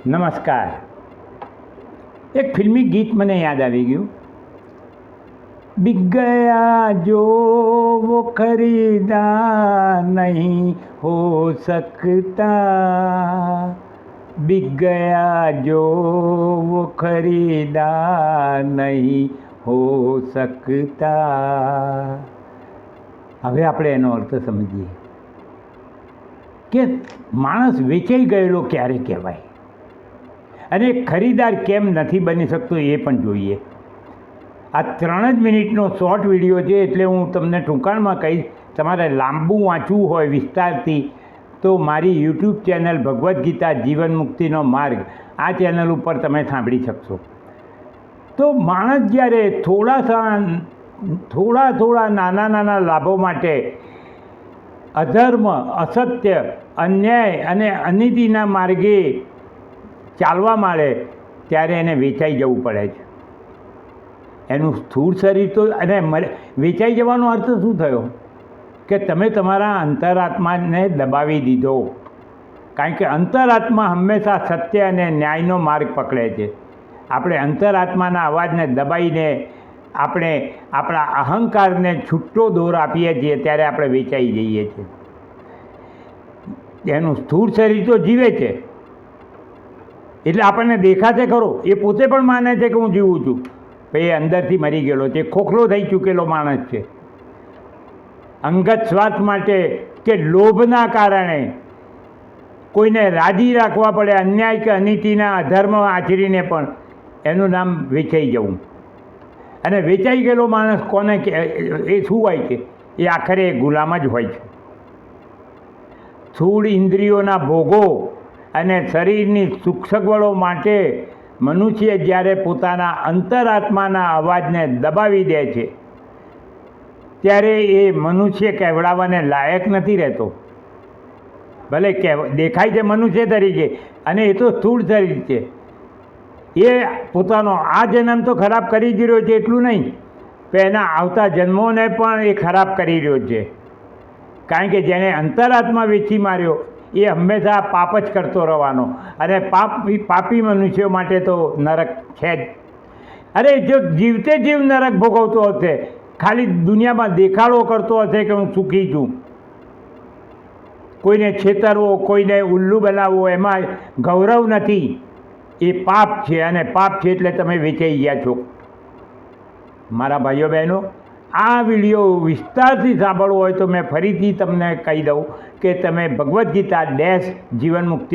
નમસ્કાર. એક ફિલ્મી ગીત મને યાદ આવી ગયું. बिक गया जो वो खरीदार नहीं हो सकता, बिक गया जो वो खरीदार नहीं हो सकता. હવે આપણે એનો અર્થ સમજીએ કે માણસ વેચાઈ ગયેલો ક્યારે કહેવાય અને ખરીદાર કેમ નથી બની શકતો એ પણ જોઈએ. આ 3 જ મિનિટનો શોર્ટ વિડીયો છે, એટલે હું તમને ટૂંકાણમાં કહીશ. તમારે લાંબુ વાંચવું હોય વિસ્તારથી તો મારી યુટ્યુબ ચેનલ ભગવદ્ ગીતા જીવન મુક્તિનો માર્ગ, આ ચેનલ ઉપર તમે સાંભળી શકશો. તો માણસ જ્યારે થોડા નાના લાભો માટે અધર્મ, અસત્ય, અન્યાય અને અનીતિના માર્ગે ચાલવા માંડે ત્યારે એને વેચાઈ જવું પડે છે. એનું સ્થૂળ શરીર તો અને વેચાઈ જવાનો અર્થ શું થયો કે તમે તમારા અંતરાત્માને દબાવી દીધો. કારણ કે અંતરાત્મા હંમેશા સત્ય અને ન્યાયનો માર્ગ પકડે છે. આપણે અંતરાત્માના અવાજને દબાઈને આપણે આપણા અહંકારને છૂટો દોર આપીએ છીએ ત્યારે આપણે વેચાઈ જઈએ છીએ. એનું સ્થૂળ શરીર તો જીવે છે એટલે આપણને દેખાશે ખરો, એ પોતે પણ માને છે કે હું જીવું છું, એ અંદરથી મરી ગયેલો છે, ખોખલો થઈ ચૂકેલો માણસ છે. અંગત સ્વાર્થ માટે કે લોભના કારણે કોઈને રાજી રાખવા પડે, અન્યાય કે અનીતિના અધર્મ આચરીને પણ એનું નામ વેચાઈ જવું. અને વેચાઈ ગયેલો માણસ કોને એ શું હોય છે? એ આખરે ગુલામ જ હોય છે. સ્થૂળ ઇન્દ્રિયોના ભોગો અને શરીરની સુખ સગવડો માટે મનુષ્ય જ્યારે પોતાના અંતરાત્માના અવાજને દબાવી દે છે ત્યારે એ મનુષ્ય કહેવડાવવાને લાયક નથી રહેતો. ભલે દેખાય છે મનુષ્ય તરીકે અને એ તો સ્થૂળ શરીર છે. એ પોતાનો આ જન્મ તો ખરાબ કરી જ રહ્યો છે એટલું નહીં, પણ એના આવતા જન્મોને પણ એ ખરાબ કરી રહ્યો છે. કારણ કે જેને અંતરાત્મા વેચી માર્યો એ હંમેશા પાપ જ કરતો રહેવાનો, અને પાપી મનુષ્યો માટે તો નરક છે જ. અરે જો જીવતે જીવ નરક ભોગવતો હશે, ખાલી દુનિયામાં દેખાડો કરતો હશે કે હું સુખી છું, કોઈને છેતરવો, કોઈને ઉલ્લુ બનાવવો એમાં ગૌરવ નથી, એ પાપ છે. અને પાપ છે એટલે તમે વેચાઈ ગયા છો. મારા ભાઈઓ બહેનો, આ વિડીયો વિસ્તારથી સાંભળવો હોય તો મેં ફરીથી તમને કહી દઉં કે તમે ભગવદ્ ગીતા જીવન મુક્તિ